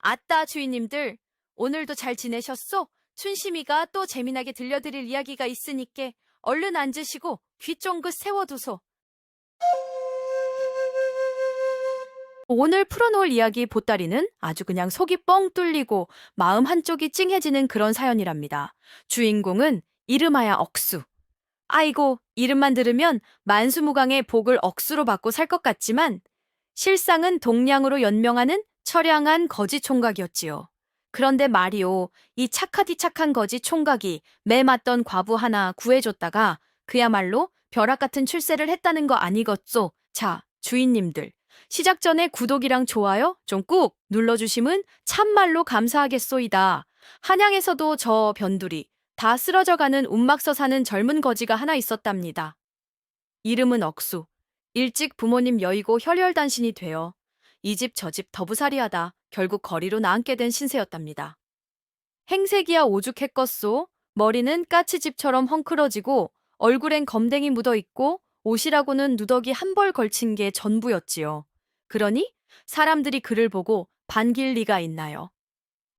아따 주인님들, 오늘도 잘 지내셨소? 춘심이가 또 재미나게 들려드릴 이야기가 있으니께 얼른 앉으시고 귀 쫑긋 세워두소. 오늘 풀어놓을 이야기 보따리는 아주 그냥 속이 뻥 뚫리고 마음 한쪽이 찡해지는 그런 사연이랍니다. 주인공은 이름하야 억수. 아이고, 이름만 들으면 만수무강의 복을 억수로 받고 살 것 같지만 실상은 동량으로 연명하는 처량한 거지 총각이었지요. 그런데 말이오, 이 착하디 착한 거지 총각이 매 맞던 과부 하나 구해줬다가 그야말로 벼락 같은 출세를 했다는 거 아니겠소? 자, 주인님들. 시작 전에 구독이랑 좋아요 좀 꾹 눌러주시면 참말로 감사하겠소이다. 한양에서도 저 변두리, 다 쓰러져가는 움막서 사는 젊은 거지가 하나 있었답니다. 이름은 억수. 일찍 부모님 여의고 혈혈단신이 되어 이 집 저 집 더부살이하다 결국 거리로 나앉게 된 신세였답니다. 행색이야 오죽했겠소. 머리는 까치집처럼 헝클어지고 얼굴엔 검댕이 묻어있고 옷이라고는 누더기 한 벌 걸친 게 전부였지요. 그러니 사람들이 그를 보고 반길 리가 있나요?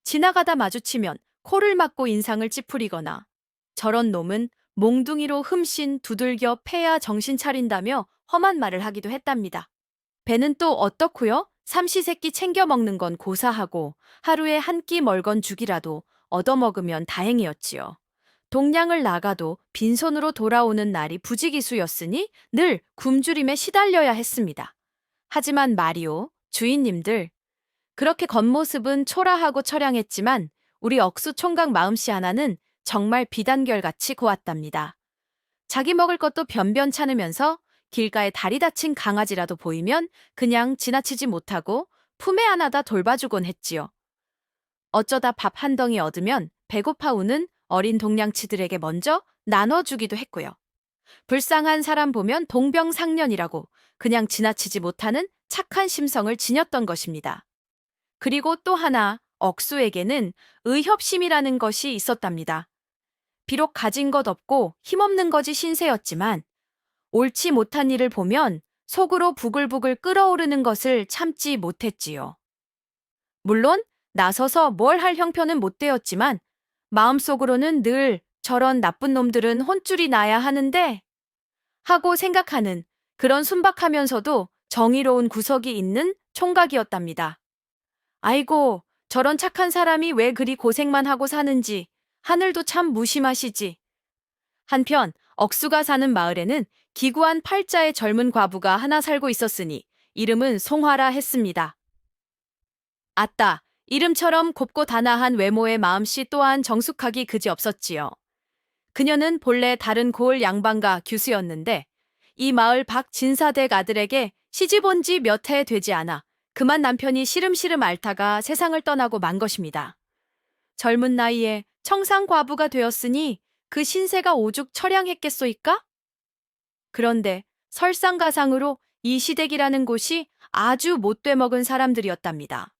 지나가다 마주치면 코를 막고 인상을 찌푸리거나 저런 놈은 몽둥이로 흠씬 두들겨 패야 정신 차린다며 험한 말을 하기도 했답니다. 배는 또 어떻고요? 삼시세끼 챙겨 먹는 건 고사하고 하루에 한 끼 멀건 죽이라도 얻어먹으면 다행이었지요. 동량을 나가도 빈손으로 돌아오는 날이 부지기수였으니 늘 굶주림에 시달려야 했습니다. 하지만 말이오, 주인님들, 그렇게 겉모습은 초라하고 처량했지만 우리 억수 총각 마음씨 하나는 정말 비단결같이 고왔답니다. 자기 먹을 것도 변변찮으면서 길가에 다리 다친 강아지라도 보이면 그냥 지나치지 못하고 품에 안아다 돌봐주곤 했지요. 어쩌다 밥 한 덩이 얻으면 배고파 우는 어린 동량치들에게 먼저 나눠주기도 했고요. 불쌍한 사람 보면 동병상련이라고 그냥 지나치지 못하는 착한 심성을 지녔던 것입니다. 그리고 또 하나, 억수에게는 의협심이라는 것이 있었답니다. 비록 가진 것 없고 힘없는 것이 신세였지만 옳지 못한 일을 보면 속으로 부글부글 끓어오르는 것을 참지 못했지요. 물론 나서서 뭘 할 형편은 못 되었지만 마음속으로는 늘 저런 나쁜 놈들은 혼쭐이 나야 하는데 하고 생각하는 그런 순박하면서도 정의로운 구석이 있는 총각이었답니다. 아이고, 저런 착한 사람이 왜 그리 고생만 하고 사는지 하늘도 참 무심하시지. 한편 억수가 사는 마을에는 기구한 팔자의 젊은 과부가 하나 살고 있었으니 이름은 송화라 했습니다. 아따, 이름처럼 곱고 단아한 외모의 마음씨 또한 정숙하기 그지없었지요. 그녀는 본래 다른 고을 양반가 규수였는데 이 마을 박진사댁 아들에게 시집 온 지 몇 해 되지 않아 그만 남편이 시름시름 앓다가 세상을 떠나고 만 것입니다. 젊은 나이에 청상 과부가 되었으니 그 신세가 오죽 처량했겠소이까? 그런데 설상가상으로 이 시댁이라는 곳이 아주 못돼 먹은 사람들이었답니다.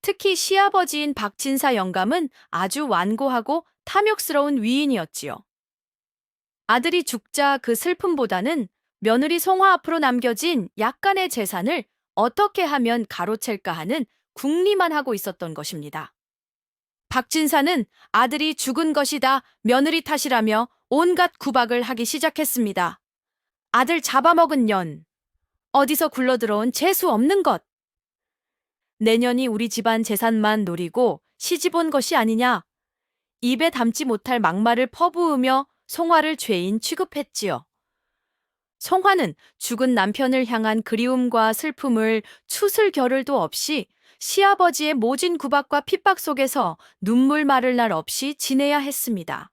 특히 시아버지인 박진사 영감은 아주 완고하고 탐욕스러운 위인이었지요. 아들이 죽자 그 슬픔보다는 며느리 송화 앞으로 남겨진 약간의 재산을 어떻게 하면 가로챌까 하는 궁리만 하고 있었던 것입니다. 박진사는 아들이 죽은 것이다 며느리 탓이라며 온갖 구박을 하기 시작했습니다. 아들 잡아먹은 년, 어디서 굴러들어온 재수 없는 것, 내년이 우리 집안 재산만 노리고 시집 온 것이 아니냐, 입에 담지 못할 막말을 퍼부으며 송화를 죄인 취급했지요. 송화는 죽은 남편을 향한 그리움과 슬픔을 추슬 겨를도 없이 시아버지의 모진 구박과 핍박 속에서 눈물 마를 날 없이 지내야 했습니다.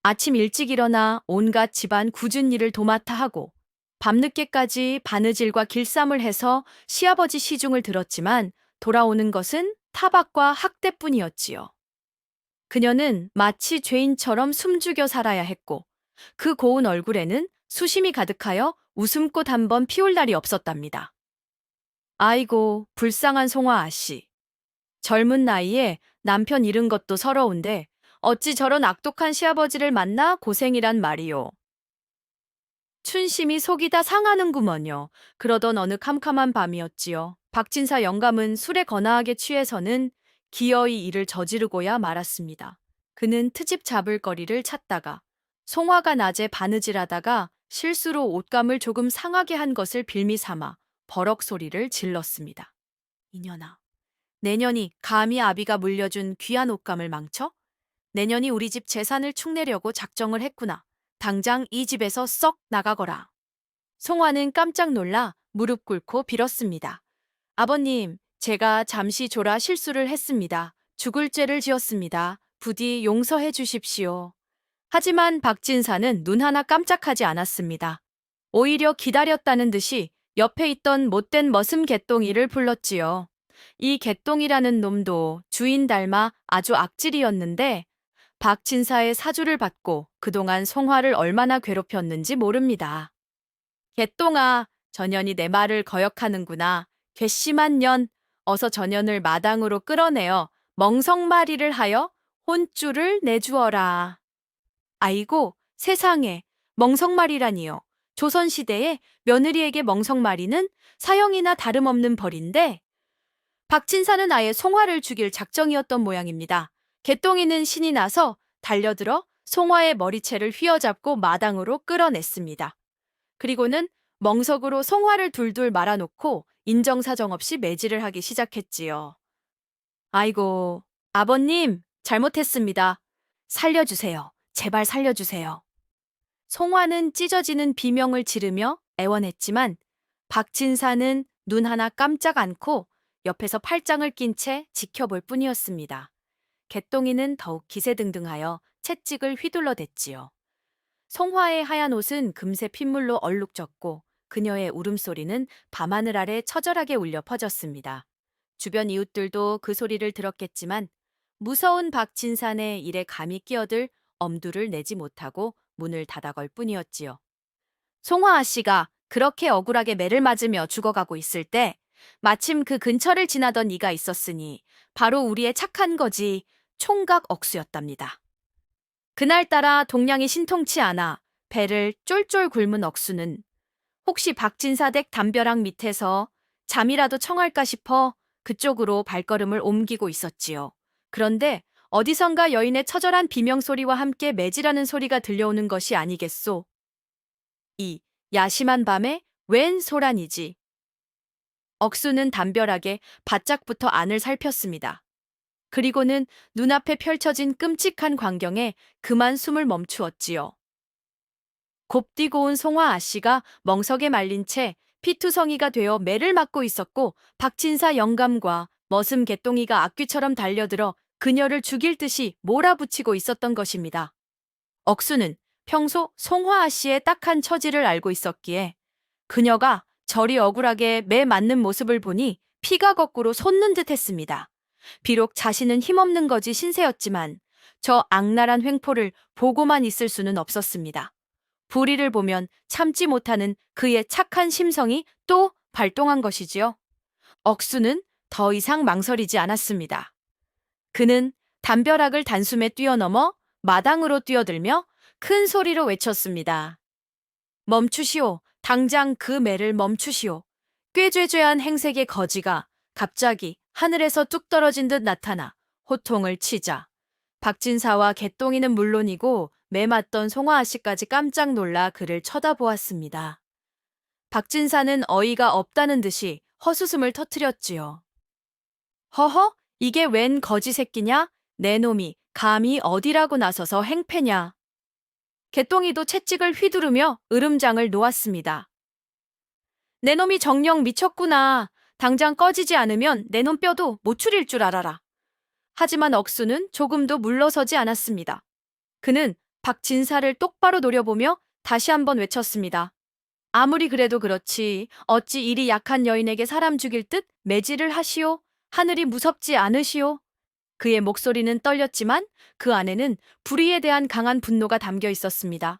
아침 일찍 일어나 온갖 집안 굳은 일을 도맡아 하고 밤늦게까지 바느질과 길쌈을 해서 시아버지 시중을 들었지만 돌아오는 것은 타박과 학대뿐이었지요. 그녀는 마치 죄인처럼 숨죽여 살아야 했고 그 고운 얼굴에는 수심이 가득하여 웃음꽃 한 번 피울 날이 없었답니다. 아이고, 불쌍한 송화 아씨. 젊은 나이에 남편 잃은 것도 서러운데 어찌 저런 악독한 시아버지를 만나 고생이란 말이요. 춘심이 속이 다 상하는구먼요. 그러던 어느 캄캄한 밤이었지요. 박진사 영감은 술에 거나하게 취해서는 기어이 일을 저지르고야 말았습니다. 그는 트집 잡을 거리를 찾다가 송화가 낮에 바느질하다가 실수로 옷감을 조금 상하게 한 것을 빌미 삼아 버럭 소리를 질렀습니다. 이년아, 내년이 감히 아비가 물려준 귀한 옷감을 망쳐? 내년이 우리 집 재산을 축내려고 작정을 했구나. 당장 이 집에서 썩 나가거라. 송화는 깜짝 놀라 무릎 꿇고 빌었습니다. 아버님, 제가 잠시 졸아 실수를 했습니다. 죽을 죄를 지었습니다. 부디 용서해 주십시오. 하지만 박진사는 눈 하나 깜짝하지 않았습니다. 오히려 기다렸다는 듯이 옆에 있던 못된 머슴 개똥이를 불렀지요. 이 개똥이라는 놈도 주인 닮아 아주 악질이었는데 박진사의 사주를 받고 그동안 송화를 얼마나 괴롭혔는지 모릅니다. 개똥아, 전현이 내 말을 거역하는구나. 괘씸한 년, 어서 전현을 마당으로 끌어내어 멍석마리를 하여 혼줄을 내주어라. 아이고, 세상에, 멍석마리라니요. 조선시대에 며느리에게 멍석마리는 사형이나 다름없는 벌인데 박진사는 아예 송화를 죽일 작정이었던 모양입니다. 개똥이는 신이 나서 달려들어 송화의 머리채를 휘어잡고 마당으로 끌어냈습니다. 그리고는 멍석으로 송화를 둘둘 말아놓고 인정사정 없이 매질을 하기 시작했지요. 아이고, 아버님, 잘못했습니다. 살려주세요. 제발 살려주세요. 송화는 찢어지는 비명을 지르며 애원했지만 박진사는 눈 하나 깜짝 않고 옆에서 팔짱을 낀 채 지켜볼 뿐이었습니다. 개똥이는 더욱 기세등등하여 채찍을 휘둘러댔지요. 송화의 하얀 옷은 금세 핏물로 얼룩졌고 그녀의 울음소리는 밤하늘 아래 처절하게 울려 퍼졌습니다. 주변 이웃들도 그 소리를 들었겠지만 무서운 박진산의 일에 감히 끼어들 엄두를 내지 못하고 문을 닫아걸 뿐이었지요. 송화 아씨가 그렇게 억울하게 매를 맞으며 죽어가고 있을 때 마침 그 근처를 지나던 이가 있었으니 바로 우리의 착한 거지 총각 억수였답니다. 그날따라 동량이 신통치 않아 배를 쫄쫄 굶은 억수는 혹시 박진사 댁 담벼락 밑에서 잠이라도 청할까 싶어 그쪽으로 발걸음을 옮기고 있었지요. 그런데 어디선가 여인의 처절한 비명소리와 함께 매질하는 소리가 들려오는 것이 아니겠소. 이 야심한 밤에 웬 소란이지. 억수는 담벼락에 바짝부터 안을 살폈습니다. 그리고는 눈앞에 펼쳐진 끔찍한 광경에 그만 숨을 멈추었지요. 곱디고 온 송화 아씨가 멍석에 말린 채 피투성이가 되어 매를 맞고 있었고 박진사 영감과 머슴 개똥이가 악귀처럼 달려들어 그녀를 죽일 듯이 몰아붙이고 있었던 것입니다. 억수는 평소 송화 아씨의 딱한 처지를 알고 있었기에 그녀가 저리 억울하게 매 맞는 모습을 보니 피가 거꾸로 솟는 듯 했습니다. 비록 자신은 힘없는 거지 신세였지만 저 악랄한 횡포를 보고만 있을 수는 없었습니다. 불의를 보면 참지 못하는 그의 착한 심성이 또 발동한 것이지요. 억수는 더 이상 망설이지 않았습니다. 그는 담벼락을 단숨에 뛰어넘어 마당으로 뛰어들며 큰 소리로 외쳤습니다. 멈추시오. 당장 그 매를 멈추시오. 꾀죄죄한 행색의 거지가 갑자기 하늘에서 뚝 떨어진 듯 나타나 호통을 치자 박진사와 개똥이는 물론이고 매 맞던 송화 아씨까지 깜짝 놀라 그를 쳐다보았습니다. 박진사는 어이가 없다는 듯이 헛웃음을 터뜨렸지요. 허허? 이게 웬 거지 새끼냐? 내 놈이 감히 어디라고 나서서 행패냐? 개똥이도 채찍을 휘두르며 으름장을 놓았습니다. 내 놈이 정녕 미쳤구나. 당장 꺼지지 않으면 내 놈 뼈도 못 추릴 줄 알아라. 하지만 억수는 조금도 물러서지 않았습니다. 그는 박진사를 똑바로 노려보며 다시 한번 외쳤습니다. 아무리 그래도 그렇지 어찌 이리 약한 여인에게 사람 죽일 듯 매질을 하시오. 하늘이 무섭지 않으시오. 그의 목소리는 떨렸지만 그 안에는 불의에 대한 강한 분노가 담겨 있었습니다.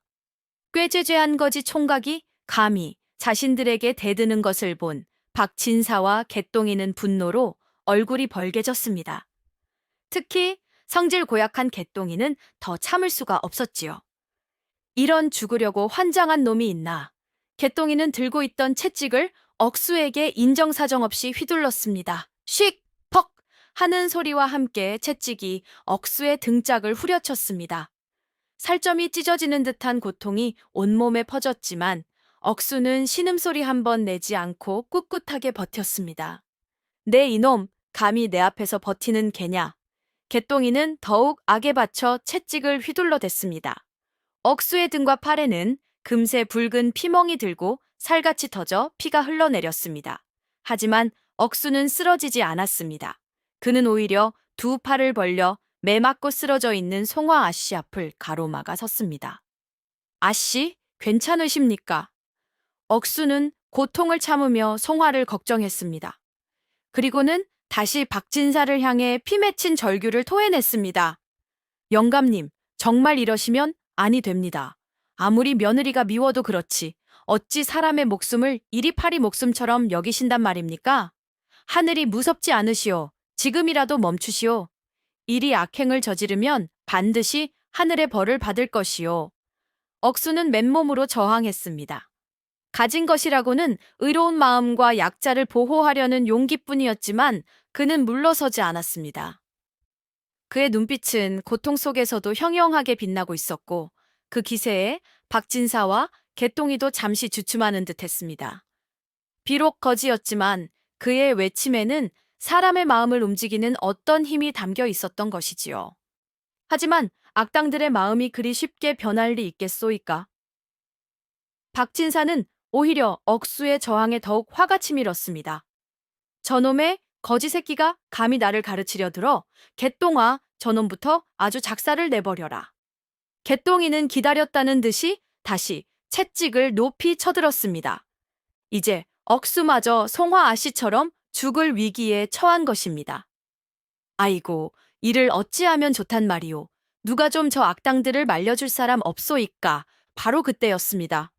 꾀죄죄한 거지 총각이 감히 자신들에게 대드는 것을 본 박진사와 개똥이는 분노로 얼굴이 벌개졌습니다. 특히 성질 고약한 개똥이는 더 참을 수가 없었지요. 이런 죽으려고 환장한 놈이 있나. 개똥이는 들고 있던 채찍을 억수에게 인정사정 없이 휘둘렀습니다. 쉭! 퍽! 하는 소리와 함께 채찍이 억수의 등짝을 후려쳤습니다. 살점이 찢어지는 듯한 고통이 온몸에 퍼졌지만 억수는 신음소리 한 번 내지 않고 꿋꿋하게 버텼습니다. 내 이놈, 감히 내 앞에서 버티는 개냐. 개똥이는 더욱 악에 받쳐 채찍을 휘둘러댔습니다. 억수의 등과 팔에는 금세 붉은 피멍이 들고 살같이 터져 피가 흘러내렸습니다. 하지만 억수는 쓰러지지 않았습니다. 그는 오히려 두 팔을 벌려 매 맞고 쓰러져 있는 송화 아씨 앞을 가로막아 섰습니다. 아씨, 괜찮으십니까? 억수는 고통을 참으며 송화를 걱정했습니다. 그리고는 다시 박진사를 향해 피 맺힌 절규를 토해냈습니다. 영감님, 정말 이러시면 아니 됩니다. 아무리 며느리가 미워도 그렇지 어찌 사람의 목숨을 이리파리 목숨처럼 여기신단 말입니까? 하늘이 무섭지 않으시오. 지금이라도 멈추시오. 이리 악행을 저지르면 반드시 하늘의 벌을 받을 것이오. 억수는 맨몸으로 저항했습니다. 가진 것이라고는 의로운 마음과 약자를 보호하려는 용기뿐이었지만 그는 물러서지 않았습니다. 그의 눈빛은 고통 속에서도 형형하게 빛나고 있었고 그 기세에 박진사와 개똥이도 잠시 주춤하는 듯했습니다. 비록 거지였지만 그의 외침에는 사람의 마음을 움직이는 어떤 힘이 담겨 있었던 것이지요. 하지만 악당들의 마음이 그리 쉽게 변할 리 있겠소이까? 박진사는 오히려 억수의 저항에 더욱 화가 치밀었습니다. 저놈의 거지 새끼가 감히 나를 가르치려 들어 개똥아 저놈부터 아주 작사를 내버려라. 개똥이는 기다렸다는 듯이 다시 채찍을 높이 쳐들었습니다. 이제 억수마저 송화 아씨처럼 죽을 위기에 처한 것입니다. 아이고, 이를 어찌하면 좋단 말이오. 누가 좀 저 악당들을 말려줄 사람 없소이까. 바로 그때였습니다.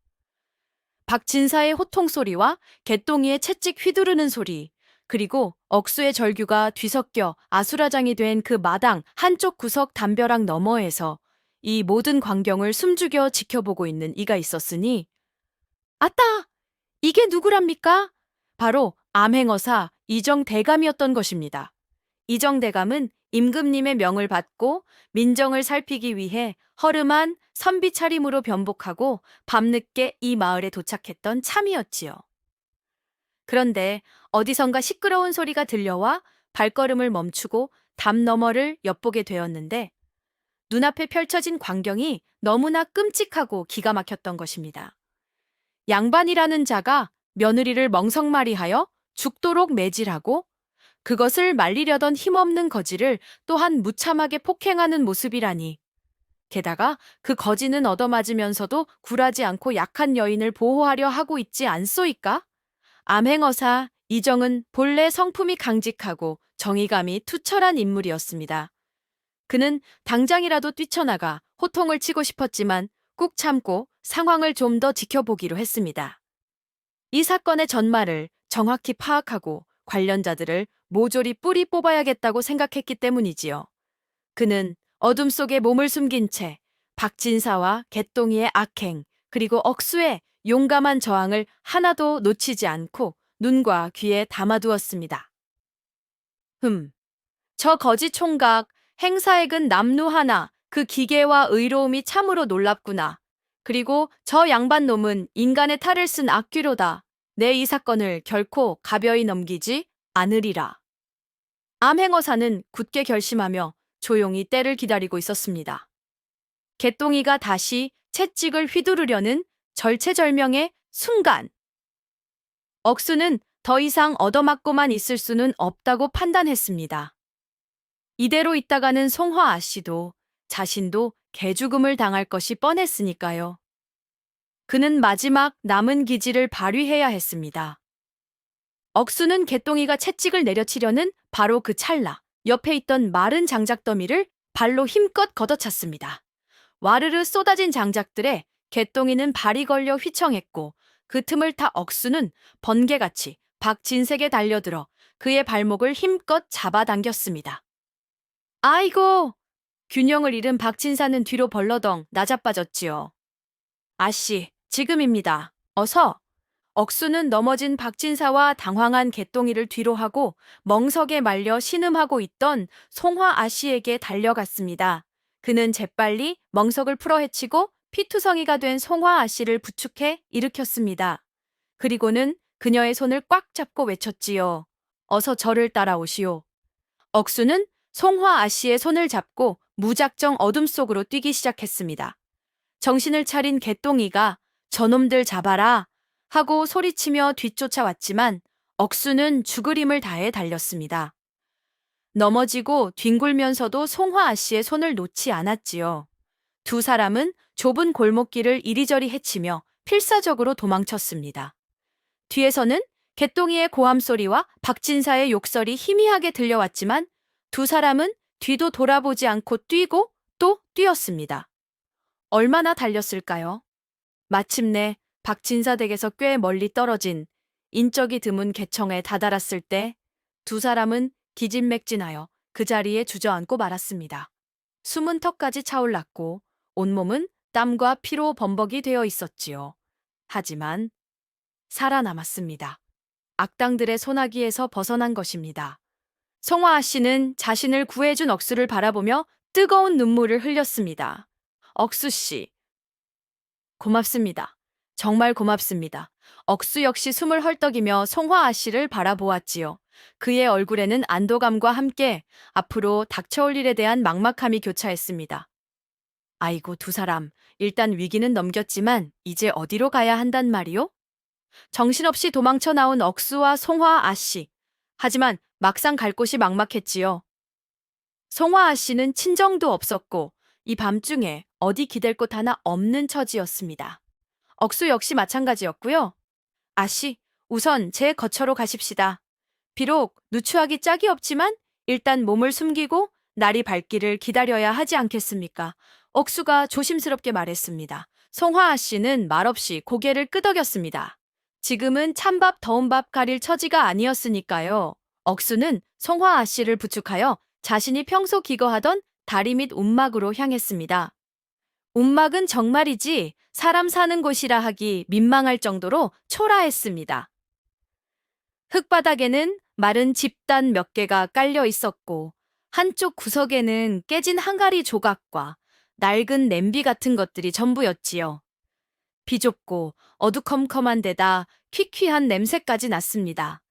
박진사의 호통 소리와 개똥이의 채찍 휘두르는 소리, 그리고 억수의 절규가 뒤섞여 아수라장이 된 그 마당 한쪽 구석 담벼락 너머에서 이 모든 광경을 숨죽여 지켜보고 있는 이가 있었으니 아따! 이게 누구랍니까? 바로 암행어사 이정대감이었던 것입니다. 이정대감은 임금님의 명을 받고 민정을 살피기 위해 허름한 선비 차림으로 변복하고 밤늦게 이 마을에 도착했던 참이었지요. 그런데 어디선가 시끄러운 소리가 들려와 발걸음을 멈추고 담 너머를 엿보게 되었는데 눈앞에 펼쳐진 광경이 너무나 끔찍하고 기가 막혔던 것입니다. 양반이라는 자가 며느리를 멍석말이하여 죽도록 매질하고 그것을 말리려던 힘없는 거지를 또한 무참하게 폭행하는 모습이라니. 게다가 그 거지는 얻어맞으면서도 굴하지 않고 약한 여인을 보호하려 하고 있지 않소이까? 암행어사 이정은 본래 성품이 강직하고 정의감이 투철한 인물이었습니다. 그는 당장이라도 뛰쳐나가 호통을 치고 싶었지만 꾹 참고 상황을 좀 더 지켜보기로 했습니다. 이 사건의 전말을 정확히 파악하고 관련자들을 모조리 뿌리 뽑아야겠다고 생각했기 때문이지요. 그는 어둠 속에 몸을 숨긴 채 박진사와 개똥이의 악행 그리고 억수의 용감한 저항을 하나도 놓치지 않고 눈과 귀에 담아두었습니다. 저 거지 총각 행사액은 남루 하나 그 기계와 의로움이 참으로 놀랍구나. 그리고 저 양반 놈은 인간의 탈을 쓴 악귀로다. 내 이 사건을 결코 가벼이 넘기지 않으리라. 암행어사는 굳게 결심하며 조용히 때를 기다리고 있었습니다. 개똥이가 다시 채찍을 휘두르려는 절체절명의 순간. 억수는 더 이상 얻어맞고만 있을 수는 없다고 판단했습니다. 이대로 있다가는 송화 아씨도 자신도 개죽음을 당할 것이 뻔했으니까요. 그는 마지막 남은 기지를 발휘해야 했습니다. 억수는 개똥이가 채찍을 내려치려는 바로 그 찰나 옆에 있던 마른 장작더미를 발로 힘껏 걷어찼습니다. 와르르 쏟아진 장작들에 개똥이는 발이 걸려 휘청했고 그 틈을 타 억수는 번개같이 박진색에 달려들어 그의 발목을 힘껏 잡아당겼습니다. 아이고! 균형을 잃은 박진사는 뒤로 벌러덩 나자빠졌지요. 아씨, 지금입니다. 어서! 억수는 넘어진 박진사와 당황한 개똥이를 뒤로 하고 멍석에 말려 신음하고 있던 송화 아씨에게 달려갔습니다. 그는 재빨리 멍석을 풀어헤치고 피투성이가 된 송화 아씨를 부축해 일으켰습니다. 그리고는 그녀의 손을 꽉 잡고 외쳤지요. 어서 저를 따라오시오. 억수는 송화 아씨의 손을 잡고 무작정 어둠 속으로 뛰기 시작했습니다. 정신을 차린 개똥이가 저놈들 잡아라 하고 소리치며 뒤쫓아왔지만 억수는 죽을 힘을 다해 달렸습니다. 넘어지고 뒹굴면서도 송화 아씨의 손을 놓지 않았지요. 두 사람은 좁은 골목길을 이리저리 헤치며 필사적으로 도망쳤습니다. 뒤에서는 개똥이의 고함 소리와 박진사의 욕설이 희미하게 들려왔지만 두 사람은 뒤도 돌아보지 않고 뛰고 또 뛰었습니다. 얼마나 달렸을까요? 마침내 박진사 댁에서 꽤 멀리 떨어진 인적이 드문 개청에 다다랐을 때 두 사람은 기진맥진하여 그 자리에 주저앉고 말았습니다. 숨은 턱까지 차올랐고 온몸은 땀과 피로 범벅이 되어 있었지요. 하지만 살아남았습니다. 악당들의 소나기에서 벗어난 것입니다. 송화아 씨는 자신을 구해준 억수를 바라보며 뜨거운 눈물을 흘렸습니다. 억수 씨, 고맙습니다. 정말 고맙습니다. 억수 역시 숨을 헐떡이며 송화아 씨를 바라보았지요. 그의 얼굴에는 안도감과 함께 앞으로 닥쳐올 일에 대한 막막함이 교차했습니다. 아이고, 두 사람, 일단 위기는 넘겼지만 이제 어디로 가야 한단 말이요? 정신없이 도망쳐 나온 억수와 송화아 씨. 하지만 막상 갈 곳이 막막했지요. 송화아 씨는 친정도 없었고 이 밤중에 어디 기댈 곳 하나 없는 처지였습니다. 억수 역시 마찬가지였고요. 아씨, 우선 제 거처로 가십시다. 비록 누추하기 짝이 없지만 일단 몸을 숨기고 날이 밝기를 기다려야 하지 않겠습니까? 억수가 조심스럽게 말했습니다. 송화아 씨는 말없이 고개를 끄덕였습니다. 지금은 찬밥 더운 밥 가릴 처지가 아니었으니까요. 억수는 송화아 씨를 부축하여 자신이 평소 기거하던 다리 밑 움막으로 향했습니다. 움막은 정말이지 사람 사는 곳이라 하기 민망할 정도로 초라했습니다. 흙바닥에는 마른 집단 몇 개가 깔려 있었고 한쪽 구석에는 깨진 항아리 조각과 낡은 냄비 같은 것들이 전부였지요. 비좁고 어두컴컴한 데다 퀴퀴한 냄새까지 났습니다.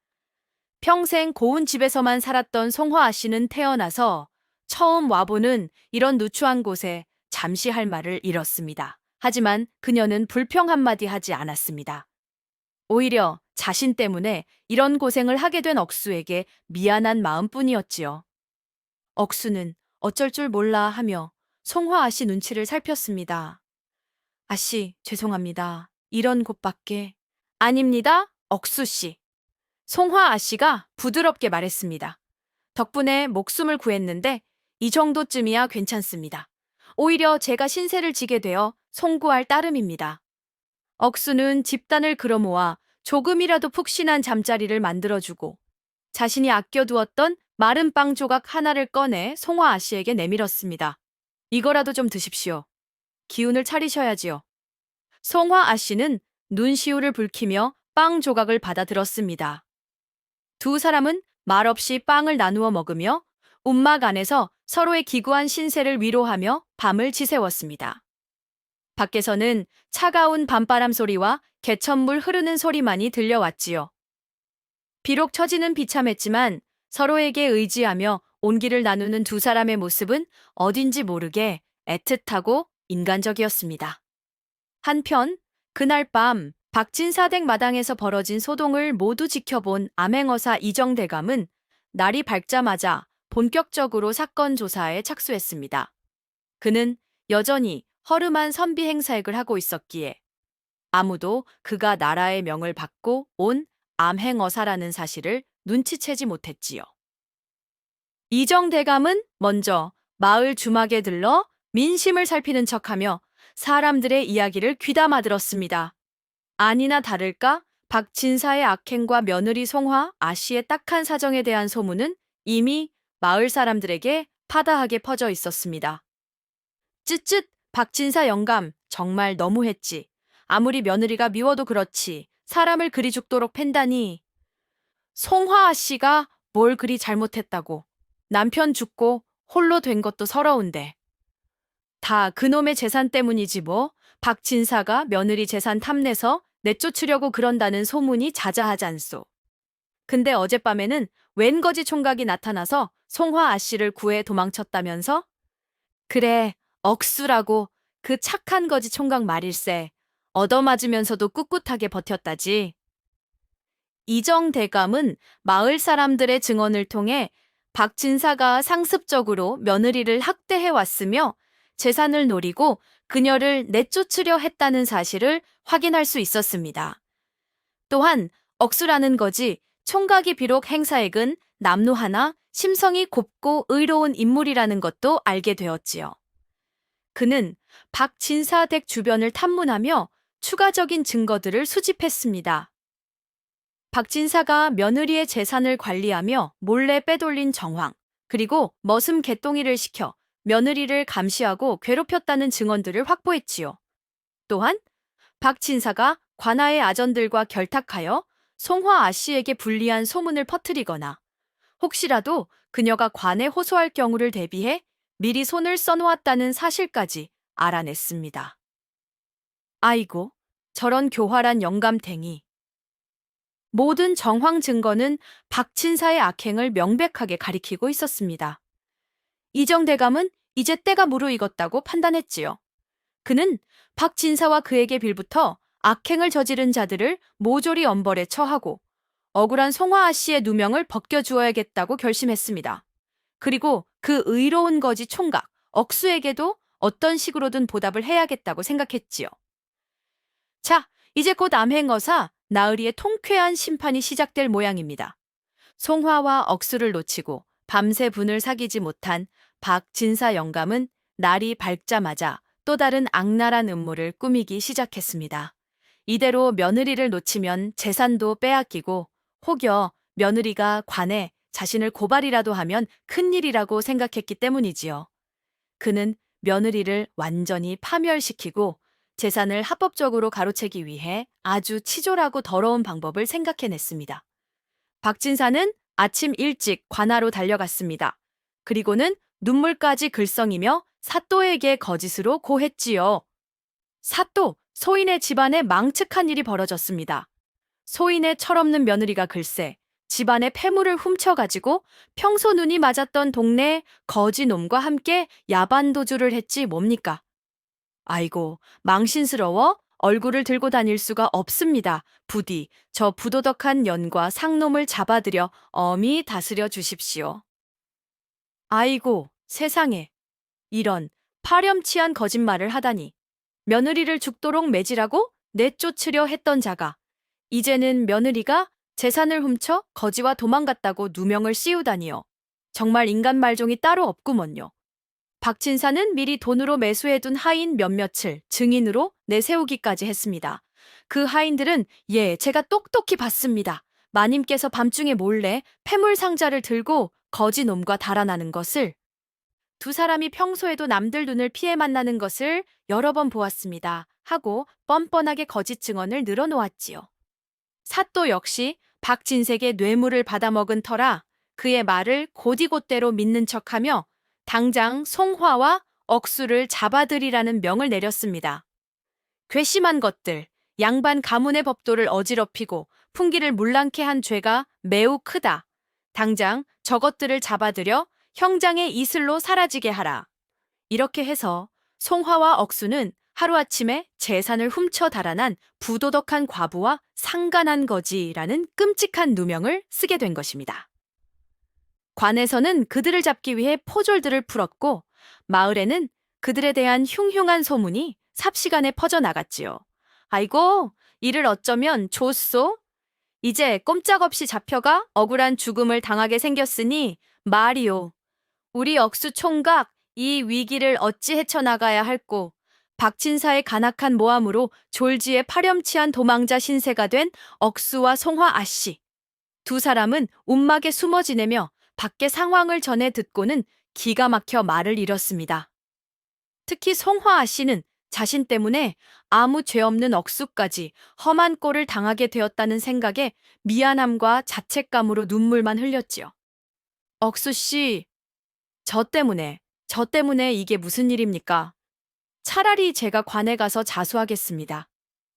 평생 고운 집에서만 살았던 송화아 씨는 태어나서 처음 와보는 이런 누추한 곳에 잠시 할 말을 잃었습니다. 하지만 그녀는 불평 한마디 하지 않았습니다. 오히려 자신 때문에 이런 고생을 하게 된 억수에게 미안한 마음뿐이었지요. 억수는 어쩔 줄 몰라 하며 송화아 씨 눈치를 살폈습니다. 아씨, 죄송합니다. 이런 곳밖에. 아닙니다, 억수 씨. 송화아 씨가 부드럽게 말했습니다. 덕분에 목숨을 구했는데 이 정도쯤이야 괜찮습니다. 오히려 제가 신세를 지게 되어 송구할 따름입니다. 억수는 집단을 끌어모아 조금이라도 푹신한 잠자리를 만들어주고 자신이 아껴두었던 마른 빵 조각 하나를 꺼내 송화아 씨에게 내밀었습니다. 이거라도 좀 드십시오. 기운을 차리셔야지요. 송화아 씨는 눈시울을 붉히며 빵 조각을 받아들었습니다. 두 사람은 말없이 빵을 나누어 먹으며 움막 안에서 서로의 기구한 신세를 위로하며 밤을 지새웠습니다. 밖에서는 차가운 밤바람 소리와 개천물 흐르는 소리만이 들려왔지요. 비록 처지는 비참했지만 서로에게 의지하며 온기를 나누는 두 사람의 모습은 어딘지 모르게 애틋하고 인간적이었습니다. 한편 그날 밤 박진사 댁 마당에서 벌어진 소동을 모두 지켜본 암행어사 이정대감은 날이 밝자마자 본격적으로 사건 조사에 착수했습니다. 그는 여전히 허름한 선비 행사액을 하고 있었기에 아무도 그가 나라의 명을 받고 온 암행어사라는 사실을 눈치채지 못했지요. 이정대감은 먼저 마을 주막에 들러 민심을 살피는 척하며 사람들의 이야기를 귀담아 들었습니다. 아니나 다를까 박진사의 악행과 며느리 송화 아씨의 딱한 사정에 대한 소문은 이미 마을 사람들에게 파다하게 퍼져 있었습니다. 쯧쯧, 박진사 영감 정말 너무했지. 아무리 며느리가 미워도 그렇지 사람을 그리 죽도록 팬다니. 송화아 씨가 뭘 그리 잘못했다고. 남편 죽고 홀로 된 것도 서러운데. 다 그놈의 재산 때문이지 뭐. 박진사가 며느리 재산 탐내서 내쫓으려고 그런다는 소문이 자자하잖소. 근데 어젯밤에는 웬 거지 총각이 나타나서 송화아 씨를 구해 도망쳤다면서? 그래, 억수라고 그 착한 거지 총각 말일세. 얻어맞으면서도 꿋꿋하게 버텼다지. 이정 대감은 마을 사람들의 증언을 통해 박진사가 상습적으로 며느리를 학대해 왔으며 재산을 노리고 그녀를 내쫓으려 했다는 사실을 확인할 수 있었습니다. 또한 억수라는 거지 총각이 비록 행사액은 남루하나 심성이 곱고 의로운 인물이라는 것도 알게 되었지요. 그는 박진사 댁 주변을 탐문하며 추가적인 증거들을 수집했습니다. 박진사가 며느리의 재산을 관리하며 몰래 빼돌린 정황, 그리고 머슴 개똥이를 시켜 며느리를 감시하고 괴롭혔다는 증언들을 확보했지요. 또한 박진사가 관아의 아전들과 결탁하여 송화아 씨에게 불리한 소문을 퍼뜨리거나 혹시라도 그녀가 관에 호소할 경우를 대비해 미리 손을 써놓았다는 사실까지 알아냈습니다. 아이고, 저런 교활한 영감탱이. 모든 정황 증거는 박진사의 악행을 명백하게 가리키고 있었습니다. 이정대감은 이제 때가 무르익었다고 판단했지요. 그는 박진사와 그에게 빌부터 악행을 저지른 자들을 모조리 엄벌에 처하고 억울한 송화아 씨의 누명을 벗겨주어야겠다고 결심했습니다. 그리고 그 의로운 거지 총각, 억수에게도 어떤 식으로든 보답을 해야겠다고 생각했지요. 자, 이제 곧 암행어사 나으리의 통쾌한 심판이 시작될 모양입니다. 송화와 억수를 놓치고 밤새 분을 사귀지 못한 박진사 영감은 날이 밝자마자 또 다른 악랄한 음모를 꾸미기 시작했습니다. 이대로 며느리를 놓치면 재산도 빼앗기고 혹여 며느리가 관에 자신을 고발이라도 하면 큰일이라고 생각했기 때문이지요. 그는 며느리를 완전히 파멸시키고 재산을 합법적으로 가로채기 위해 아주 치졸하고 더러운 방법을 생각해냈습니다. 박진사는 아침 일찍 관아로 달려갔습니다. 그리고는 눈물까지 글썽이며 사또에게 거짓으로 고했지요. 사또, 소인의 집안에 망측한 일이 벌어졌습니다. 소인의 철없는 며느리가 글쎄 집안의 폐물을 훔쳐가지고 평소 눈이 맞았던 동네 거지놈과 함께 야반도주를 했지 뭡니까? 아이고, 망신스러워 얼굴을 들고 다닐 수가 없습니다. 부디 저 부도덕한 년과 상놈을 잡아들여 엄히 다스려 주십시오. 아이고, 세상에. 이런 파렴치한 거짓말을 하다니. 며느리를 죽도록 매질하고 내쫓으려 했던 자가 이제는 며느리가 재산을 훔쳐 거지와 도망갔다고 누명을 씌우다니요. 정말 인간 말종이 따로 없구먼요. 박진사는 미리 돈으로 매수해둔 하인 몇몇을 증인으로 내세우기까지 했습니다. 그 하인들은 제가 똑똑히 봤습니다. 마님께서 밤중에 몰래 폐물 상자를 들고 거지놈과 달아나는 것을 두 사람이 평소에도 남들 눈을 피해 만나는 것을 여러 번 보았습니다. 하고 뻔뻔하게 거짓 증언을 늘어놓았지요. 사또 역시 박진색의 뇌물을 받아먹은 터라 그의 말을 곧이곧대로 믿는 척하며 당장 송화와 억수를 잡아들이라는 명을 내렸습니다. 괘씸한 것들, 양반 가문의 법도를 어지럽히고 풍기를 물랑케 한 죄가 매우 크다. 당장 저것들을 잡아들여 형장의 이슬로 사라지게 하라. 이렇게 해서 송화와 억수는 하루아침에 재산을 훔쳐 달아난 부도덕한 과부와 상간한 거지라는 끔찍한 누명을 쓰게 된 것입니다. 관에서는 그들을 잡기 위해 포졸들을 풀었고 마을에는 그들에 대한 흉흉한 소문이 삽시간에 퍼져나갔지요. 아이고, 이를 어쩌면 좋소? 이제 꼼짝없이 잡혀가 억울한 죽음을 당하게 생겼으니 말이오. 우리 억수 총각 이 위기를 어찌 헤쳐나가야 할꼬. 박진사의 간악한 모함으로 졸지에 파렴치한 도망자 신세가 된 억수와 송화 아씨. 두 사람은 움막에 숨어 지내며 밖의 상황을 전해 듣고는 기가 막혀 말을 잃었습니다. 특히 송화 아씨는 자신 때문에 아무 죄 없는 억수까지 험한 꼴을 당하게 되었다는 생각에 미안함과 자책감으로 눈물만 흘렸지요. 억수 씨, 저 때문에 이게 무슨 일입니까? 차라리 제가 관에 가서 자수하겠습니다.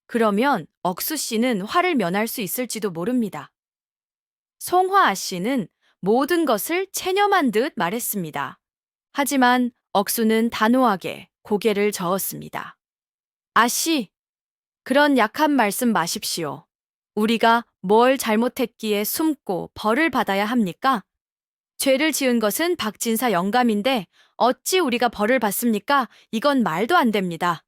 그러면 억수 씨는 화를 면할 수 있을지도 모릅니다. 송화아 씨는 모든 것을 체념한 듯 말했습니다. 하지만 억수는 단호하게 고개를 저었습니다. 아씨, 그런 약한 말씀 마십시오. 우리가 뭘 잘못했기에 숨고 벌을 받아야 합니까? 죄를 지은 것은 박진사 영감인데 어찌 우리가 벌을 받습니까? 이건 말도 안 됩니다.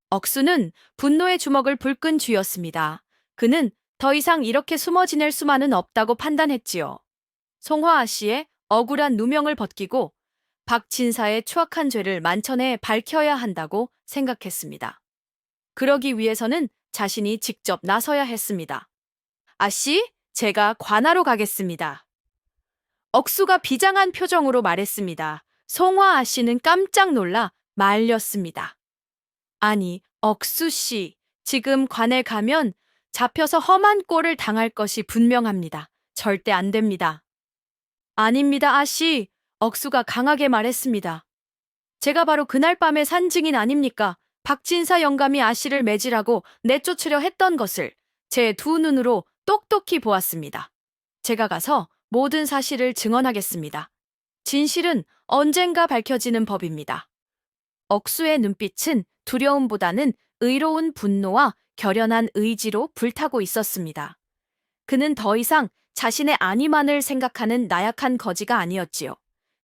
억수는 분노의 주먹을 불끈 쥐었습니다. 그는 더 이상 이렇게 숨어 지낼 수만은 없다고 판단했지요. 송화아 씨의 억울한 누명을 벗기고 박진사의 추악한 죄를 만천에 밝혀야 한다고 생각했습니다. 그러기 위해서는 자신이 직접 나서야 했습니다. 아씨, 제가 관하로 가겠습니다. 억수가 비장한 표정으로 말했습니다. 송화아 씨는 깜짝 놀라 말렸습니다. 아니, 억수 씨, 지금 관에 가면 잡혀서 험한 꼴을 당할 것이 분명합니다. 절대 안 됩니다. 아닙니다, 아씨. 억수가 강하게 말했습니다. 제가 바로 그날 밤에 산 증인 아닙니까? 박진사 영감이 아씨를 매질하고 내쫓으려 했던 것을 제 두 눈으로 똑똑히 보았습니다. 제가 가서 모든 사실을 증언하겠습니다. 진실은 언젠가 밝혀지는 법입니다. 억수의 눈빛은 두려움보다는 의로운 분노와 결연한 의지로 불타고 있었습니다. 그는 더 이상 자신의 안위만을 생각하는 나약한 거지가 아니었지요.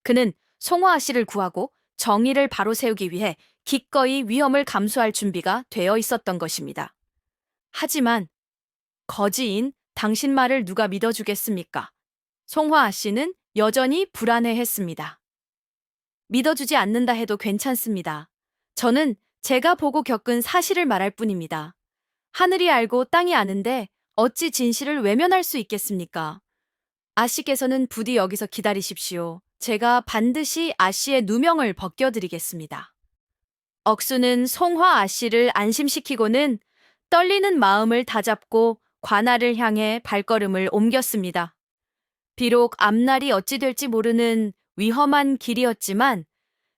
그는 송화아 씨를 구하고 정의를 바로 세우기 위해 기꺼이 위험을 감수할 준비가 되어 있었던 것입니다. 하지만 거지인 당신 말을 누가 믿어주겠습니까? 송화아 씨는 여전히 불안해했습니다. 믿어주지 않는다 해도 괜찮습니다. 저는 제가 보고 겪은 사실을 말할 뿐입니다. 하늘이 알고 땅이 아는데 어찌 진실을 외면할 수 있겠습니까? 아씨께서는 부디 여기서 기다리십시오. 제가 반드시 아씨의 누명을 벗겨드리겠습니다. 억수는 송화 아씨를 안심시키고는 떨리는 마음을 다잡고 관아를 향해 발걸음을 옮겼습니다. 비록 앞날이 어찌 될지 모르는 위험한 길이었지만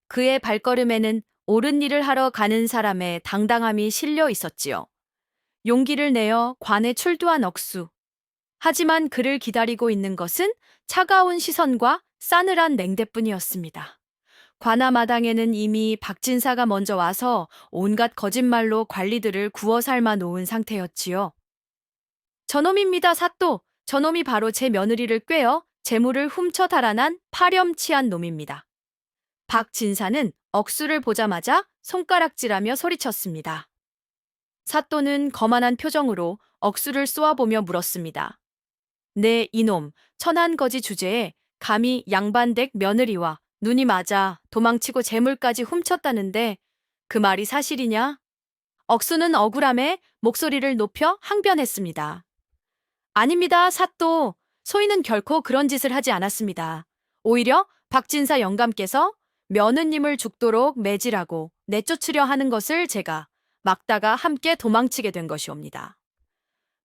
그의 발걸음에는 옳은 일을 하러 가는 사람의 당당함이 실려 있었지요. 용기를 내어 관에 출두한 억수. 하지만 그를 기다리고 있는 것은 차가운 시선과 싸늘한 냉대뿐이었습니다. 관아마당에는 이미 박진사가 먼저 와서 온갖 거짓말로 관리들을 구워 삶아 놓은 상태였지요. 저놈입니다, 사또. 저놈이 바로 제 며느리를 꿰어 재물을 훔쳐 달아난 파렴치한 놈입니다. 박진사는 억수를 보자마자 손가락질하며 소리쳤습니다. 사또는 거만한 표정으로 억수를 쏘아보며 물었습니다. 네, 이놈, 천한 거지 주제에 감히 양반댁 며느리와 눈이 맞아 도망치고 재물까지 훔쳤다는데 그 말이 사실이냐? 억수는 억울함에 목소리를 높여 항변했습니다. 아닙니다, 사또. 소인은 결코 그런 짓을 하지 않았습니다. 오히려 박진사 영감께서 며느님을 죽도록 매질하고 내쫓으려 하는 것을 제가 막다가 함께 도망치게 된 것이옵니다.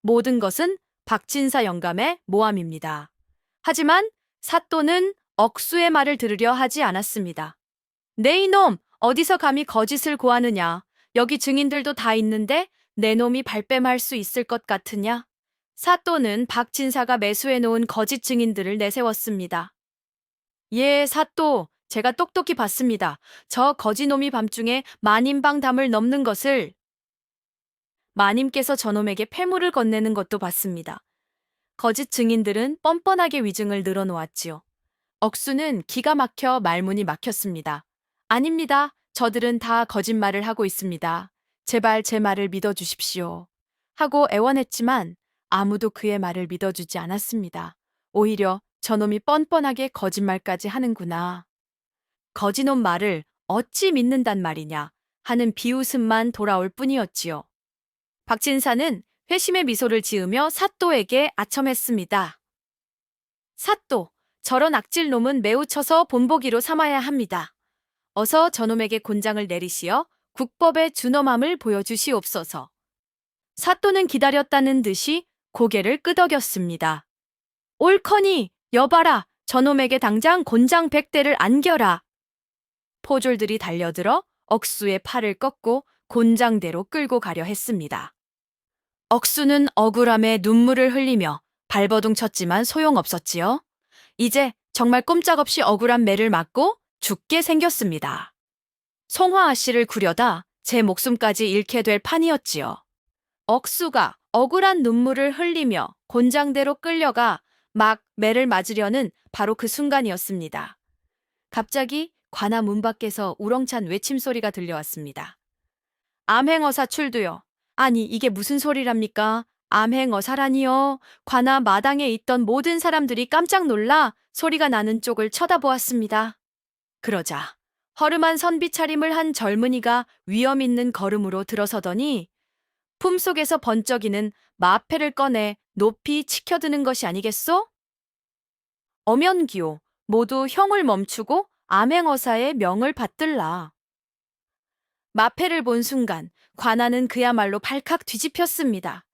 모든 것은 박진사 영감의 모함입니다. 하지만 사또는 억수의 말을 들으려 하지 않았습니다. 네 이놈, 어디서 감히 거짓을 고하느냐. 여기 증인들도 다 있는데 내 놈이 발뺌할 수 있을 것 같으냐. 사또는 박진사가 매수해 놓은 거짓 증인들을 내세웠습니다. 예, 사또, 제가 똑똑히 봤습니다. 저 거지놈이 밤중에 만인방담을 넘는 것을 마님께서 저놈에게 폐물을 건네는 것도 봤습니다. 거짓 증인들은 뻔뻔하게 위증을 늘어놓았지요. 억수는 기가 막혀 말문이 막혔습니다. 아닙니다. 저들은 다 거짓말을 하고 있습니다. 제발 제 말을 믿어주십시오. 하고 애원했지만 아무도 그의 말을 믿어주지 않았습니다. 오히려 저놈이 뻔뻔하게 거짓말까지 하는구나. 거지놈 말을 어찌 믿는단 말이냐 하는 비웃음만 돌아올 뿐이었지요. 박진사는 회심의 미소를 지으며 사또에게 아첨했습니다. 사또, 저런 악질놈은 매우 쳐서 본보기로 삼아야 합니다. 어서 저놈에게 곤장을 내리시어 국법의 준엄함을 보여주시옵소서. 사또는 기다렸다는 듯이 고개를 끄덕였습니다. 옳거니 여봐라, 저놈에게 당장 곤장 100대를 안겨라. 포졸들이 달려들어 억수의 팔을 꺾고 곤장대로 끌고 가려 했습니다. 억수는 억울함에 눈물을 흘리며 발버둥 쳤지만 소용없었지요. 이제 정말 꼼짝없이 억울한 매를 맞고 죽게 생겼습니다. 송화아 씨를 구려다 제 목숨까지 잃게 될 판이었지요. 억수가 억울한 눈물을 흘리며 곤장대로 끌려가 막 매를 맞으려는 바로 그 순간이었습니다. 갑자기 관아 문 밖에서 우렁찬 외침소리가 들려왔습니다. 암행어사 출두요. 아니 이게 무슨 소리랍니까? 암행어사라니요. 관아 마당에 있던 모든 사람들이 깜짝 놀라 소리가 나는 쪽을 쳐다보았습니다. 그러자 허름한 선비 차림을 한 젊은이가 위험 있는 걸음으로 들어서더니 품속에서 번쩍이는 마패를 꺼내 높이 치켜드는 것이 아니겠소? 엄연기요. 모두 형을 멈추고 암행어사의 명을 받들라. 마패를 본 순간 관아는 그야말로 발칵 뒤집혔습니다.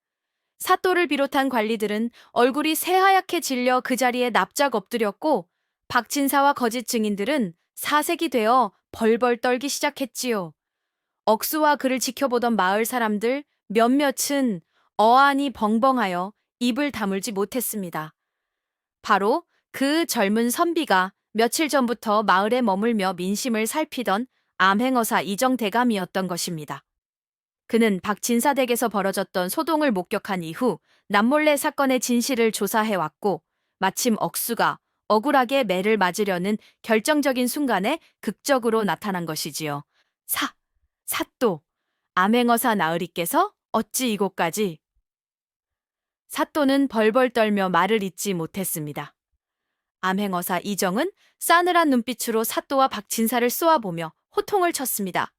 사또를 비롯한 관리들은 얼굴이 새하얗게 질려 그 자리에 납작 엎드렸고 박진사와 거짓 증인들은 사색이 되어 벌벌 떨기 시작했지요. 억수와 그를 지켜보던 마을 사람들 몇몇은 어안이 벙벙하여 입을 다물지 못했습니다. 바로 그 젊은 선비가 며칠 전부터 마을에 머물며 민심을 살피던 암행어사 이정대감이었던 것입니다. 그는 박진사 댁에서 벌어졌던 소동을 목격한 이후 남몰래 사건의 진실을 조사해왔고 마침 억수가 억울하게 매를 맞으려는 결정적인 순간에 극적으로 나타난 것이지요. 사또, 암행어사 나으리께서 어찌 이곳까지? 사또는 벌벌 떨며 말을 잇지 못했습니다. 암행어사 이정은 싸늘한 눈빛으로 사또와 박진사를 쏘아보며 호통을 쳤습니다.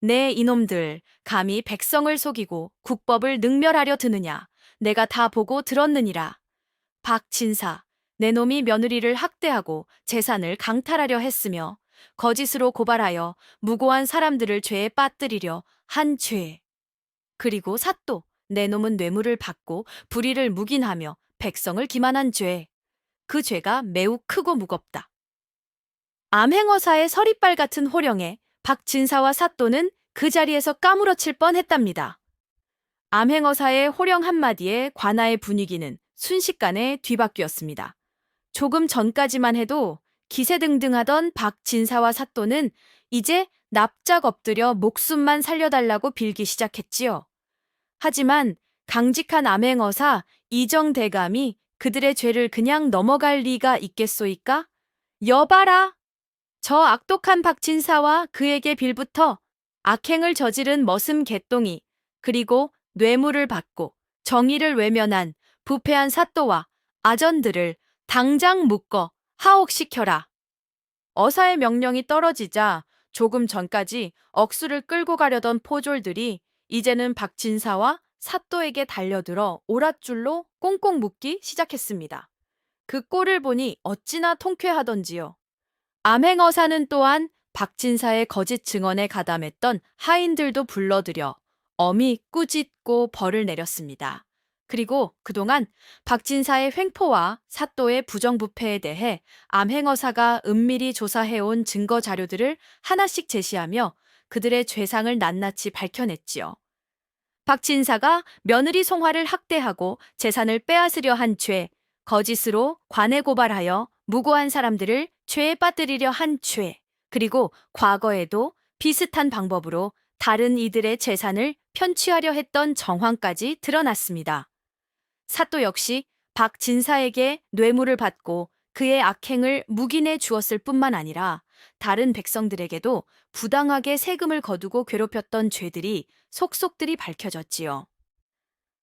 네 이놈들, 감히 백성을 속이고 국법을 능멸하려 드느냐. 내가 다 보고 들었느니라. 박진사, 내 놈이 며느리를 학대하고 재산을 강탈하려 했으며 거짓으로 고발하여 무고한 사람들을 죄에 빠뜨리려 한 죄. 그리고 사또, 내 놈은 뇌물을 받고 불의를 묵인하며 백성을 기만한 죄. 그 죄가 매우 크고 무겁다. 암행어사의 서리빨 같은 호령에 박진사와 사또는 그 자리에서 까무러칠 뻔했답니다. 암행어사의 호령 한마디에 관아의 분위기는 순식간에 뒤바뀌었습니다. 조금 전까지만 해도 기세등등하던 박진사와 사또는 이제 납작 엎드려 목숨만 살려달라고 빌기 시작했지요. 하지만 강직한 암행어사 이정대감이 그들의 죄를 그냥 넘어갈 리가 있겠소이까? 여봐라! 저 악독한 박진사와 그에게 빌붙어 악행을 저지른 머슴 개똥이 그리고 뇌물을 받고 정의를 외면한 부패한 사또와 아전들을 당장 묶어 하옥시켜라. 어사의 명령이 떨어지자 조금 전까지 억수를 끌고 가려던 포졸들이 이제는 박진사와 사또에게 달려들어 오랏줄로 꽁꽁 묶기 시작했습니다. 그 꼴을 보니 어찌나 통쾌하던지요. 암행어사는 또한 박진사의 거짓 증언에 가담했던 하인들도 불러들여 엄히 꾸짖고 벌을 내렸습니다. 그리고 그동안 박진사의 횡포와 사또의 부정부패에 대해 암행어사가 은밀히 조사해온 증거 자료들을 하나씩 제시하며 그들의 죄상을 낱낱이 밝혀냈지요. 박진사가 며느리 송화를 학대하고 재산을 빼앗으려 한 죄, 거짓으로 관에 고발하여 무고한 사람들을 죄에 빠뜨리려 한 죄, 그리고 과거에도 비슷한 방법으로 다른 이들의 재산을 편취하려 했던 정황까지 드러났습니다. 사또 역시 박진사에게 뇌물을 받고 그의 악행을 묵인해 주었을 뿐만 아니라 다른 백성들에게도 부당하게 세금을 거두고 괴롭혔던 죄들이 속속들이 밝혀졌지요.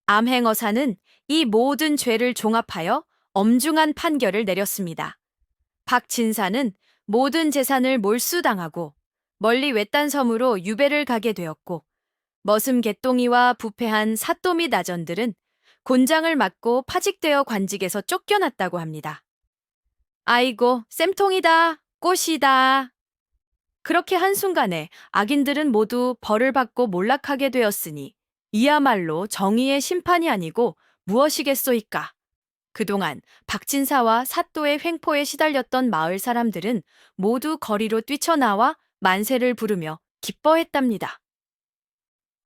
암행어사는 이 모든 죄를 종합하여 엄중한 판결을 내렸습니다. 박진사는 모든 재산을 몰수당하고 멀리 외딴 섬으로 유배를 가게 되었고 머슴 개똥이와 부패한 사또 및 아전들은 곤장을 맞고 파직되어 관직에서 쫓겨났다고 합니다. 아이고, 쌤통이다, 꽃이다. 그렇게 한순간에 악인들은 모두 벌을 받고 몰락하게 되었으니 이야말로 정의의 심판이 아니고 무엇이겠소이까. 그동안 박진사와 사또의 횡포에 시달렸던 마을 사람들은 모두 거리로 뛰쳐나와 만세를 부르며 기뻐했답니다.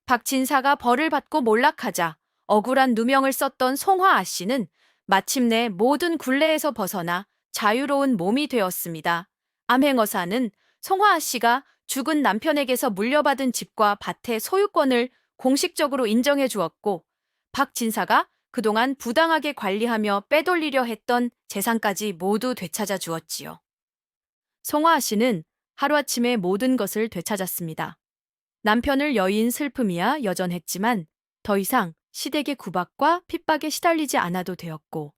박진사가 벌을 받고 몰락하자 억울한 누명을 썼던 송화아 씨는 마침내 모든 굴레에서 벗어나 자유로운 몸이 되었습니다. 암행어사는 송화아 씨가 죽은 남편에게서 물려받은 집과 밭의 소유권을 공식적으로 인정해 주었고, 박진사가 그동안 부당하게 관리하며 빼돌리려 했던 재산까지 모두 되찾아 주었지요. 송화아 씨는 하루아침에 모든 것을 되찾았습니다. 남편을 여인 슬픔이야 여전했지만 더 이상 시댁의 구박과 핍박에 시달리지 않아도 되었고,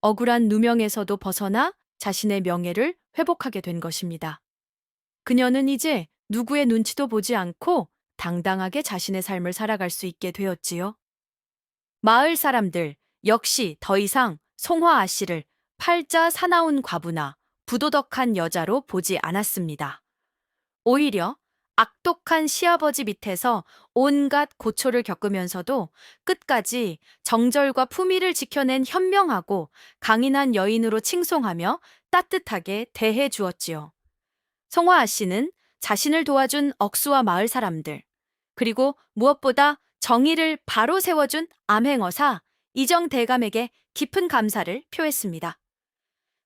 억울한 누명에서도 벗어나 자신의 명예를 회복하게 된 것입니다. 그녀는 이제 누구의 눈치도 보지 않고 당당하게 자신의 삶을 살아갈 수 있게 되었지요. 마을 사람들 역시 더 이상 송화아 씨를 팔자 사나운 과부나 부도덕한 여자로 보지 않았습니다. 오히려 악독한 시아버지 밑에서 온갖 고초를 겪으면서도 끝까지 정절과 품위를 지켜낸 현명하고 강인한 여인으로 칭송하며 따뜻하게 대해 주었지요. 송화아 씨는 자신을 도와준 억수와 마을 사람들, 그리고 무엇보다 정의를 바로 세워준 암행어사 이정대감에게 깊은 감사를 표했습니다.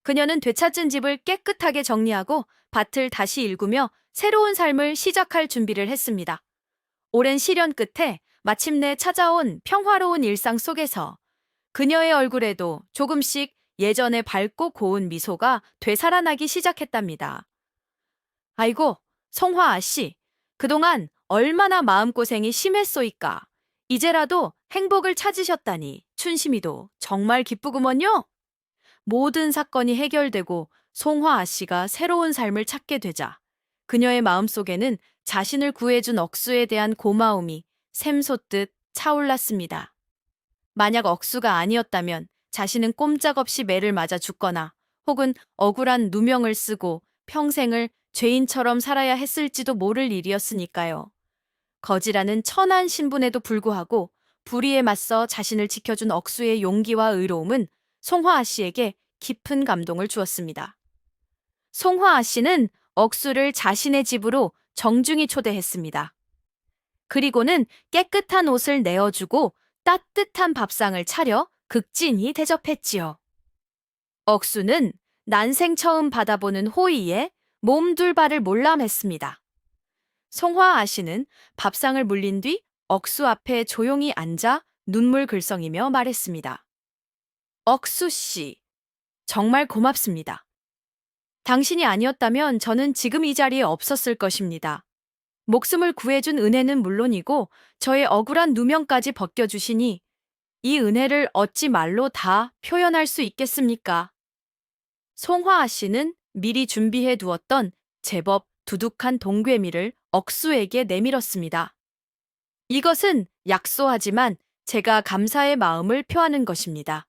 그녀는 되찾은 집을 깨끗하게 정리하고 밭을 다시 일구며 새로운 삶을 시작할 준비를 했습니다. 오랜 시련 끝에 마침내 찾아온 평화로운 일상 속에서 그녀의 얼굴에도 조금씩 예전의 밝고 고운 미소가 되살아나기 시작했답니다. 아이고, 송화아 씨, 그동안 얼마나 마음고생이 심했소이까. 이제라도 행복을 찾으셨다니 춘심이도 정말 기쁘구먼요. 모든 사건이 해결되고 송화아 씨가 새로운 삶을 찾게 되자 그녀의 마음속에는 자신을 구해준 억수에 대한 고마움이 샘솟듯 차올랐습니다. 만약 억수가 아니었다면 자신은 꼼짝없이 매를 맞아 죽거나 혹은 억울한 누명을 쓰고 평생을 죄인처럼 살아야 했을지도 모를 일이었으니까요. 거지라는 천한 신분에도 불구하고 불의에 맞서 자신을 지켜준 억수의 용기와 의로움은 송화아 씨에게 깊은 감동을 주었습니다. 송화아 씨는 억수를 자신의 집으로 정중히 초대했습니다. 그리고는 깨끗한 옷을 내어주고 따뜻한 밥상을 차려 극진히 대접했지요. 억수는 난생 처음 받아보는 호의에 몸둘 바를 몰람했습니다. 송화아 씨는 밥상을 물린 뒤 억수 앞에 조용히 앉아 눈물 글썽이며 말했습니다. 억수 씨, 정말 고맙습니다. 당신이 아니었다면 저는 지금 이 자리에 없었을 것입니다. 목숨을 구해준 은혜는 물론이고 저의 억울한 누명까지 벗겨주시니 이 은혜를 어찌 말로 다 표현할 수 있겠습니까? 송화아 씨는 미리 준비해 두었던 제법 두둑한 동괴미를 억수에게 내밀었습니다. 이것은 약소하지만 제가 감사의 마음을 표하는 것입니다.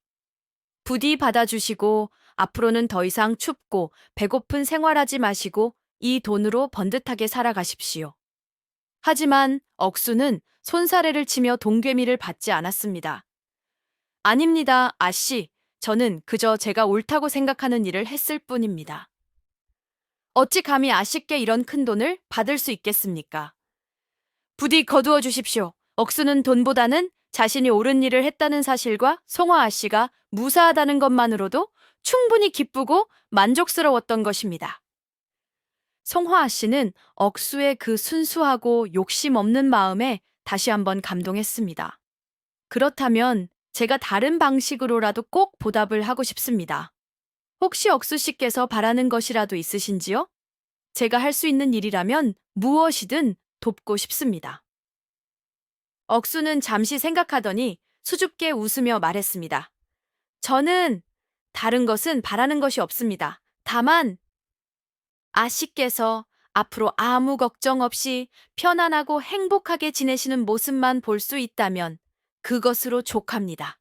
부디 받아주시고 앞으로는 더 이상 춥고 배고픈 생활하지 마시고 이 돈으로 번듯하게 살아가십시오. 하지만 억수는 손사래를 치며 동괴미를 받지 않았습니다. 아닙니다, 아씨. 저는 그저 제가 옳다고 생각하는 일을 했을 뿐입니다. 어찌 감히 아씨께 이런 큰 돈을 받을 수 있겠습니까? 부디 거두어 주십시오. 억수는 돈보다는 자신이 옳은 일을 했다는 사실과 송화아 씨가 무사하다는 것만으로도 충분히 기쁘고 만족스러웠던 것입니다. 송화아 씨는 억수의 그 순수하고 욕심 없는 마음에 다시 한번 감동했습니다. 그렇다면 제가 다른 방식으로라도 꼭 보답을 하고 싶습니다. 혹시 억수 씨께서 바라는 것이라도 있으신지요? 제가 할 수 있는 일이라면 무엇이든 돕고 싶습니다. 억수는 잠시 생각하더니 수줍게 웃으며 말했습니다. 저는 다른 것은 바라는 것이 없습니다. 다만 아씨께서 앞으로 아무 걱정 없이 편안하고 행복하게 지내시는 모습만 볼 수 있다면 그것으로 족합니다.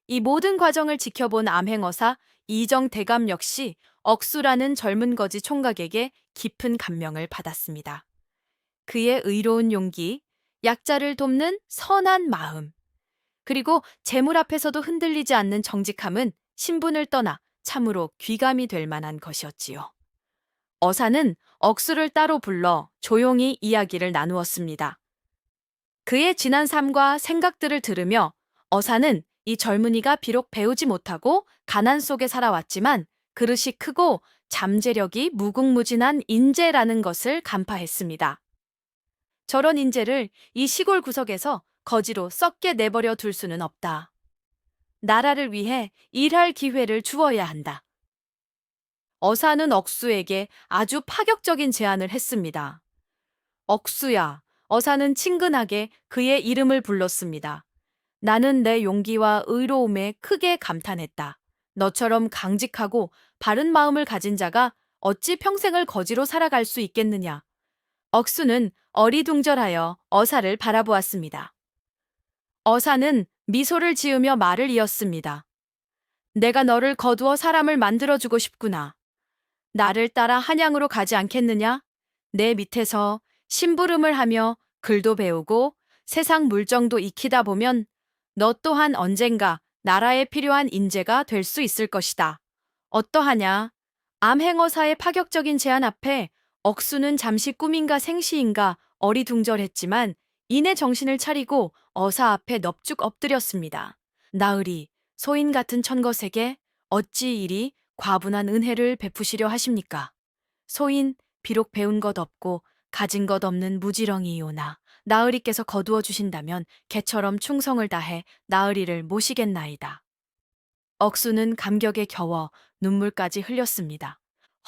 이 모든 과정을 지켜본 암행어사 이정대감 역시 억수라는 젊은 거지 총각에게 깊은 감명을 받았습니다. 그의 의로운 용기, 약자를 돕는 선한 마음, 그리고 재물 앞에서도 흔들리지 않는 정직함은 신분을 떠나 참으로 귀감이 될 만한 것이었지요. 어사는 억수를 따로 불러 조용히 이야기를 나누었습니다. 그의 지난 삶과 생각들을 들으며 어사는 이 젊은이가 비록 배우지 못하고 가난 속에 살아왔지만 그릇이 크고 잠재력이 무궁무진한 인재라는 것을 간파했습니다. 저런 인재를 이 시골 구석에서 거지로 썩게 내버려 둘 수는 없다. 나라를 위해 일할 기회를 주어야 한다. 어사는 억수에게 아주 파격적인 제안을 했습니다. 억수야, 어사는 친근하게 그의 이름을 불렀습니다. 나는 내 용기와 의로움에 크게 감탄했다. 너처럼 강직하고 바른 마음을 가진 자가 어찌 평생을 거지로 살아갈 수 있겠느냐. 억수는 어리둥절하여 어사를 바라보았습니다. 어사는 미소를 지으며 말을 이었습니다. 내가 너를 거두어 사람을 만들어주고 싶구나. 나를 따라 한양으로 가지 않겠느냐? 내 밑에서 심부름을 하며 글도 배우고 세상 물정도 익히다 보면 너 또한 언젠가 나라에 필요한 인재가 될 수 있을 것이다. 어떠하냐? 암행어사의 파격적인 제안 앞에 억수는 잠시 꿈인가 생시인가 어리둥절했지만 이내 정신을 차리고 어사 앞에 넙죽 엎드렸습니다. 나으리, 소인 같은 천것에게 어찌 이리 과분한 은혜를 베푸시려 하십니까? 소인, 비록 배운 것 없고 가진 것 없는 무지렁이이오나 나으리께서 거두어 주신다면 개처럼 충성을 다해 나으리를 모시겠나이다. 억수는 감격에 겨워 눈물까지 흘렸습니다.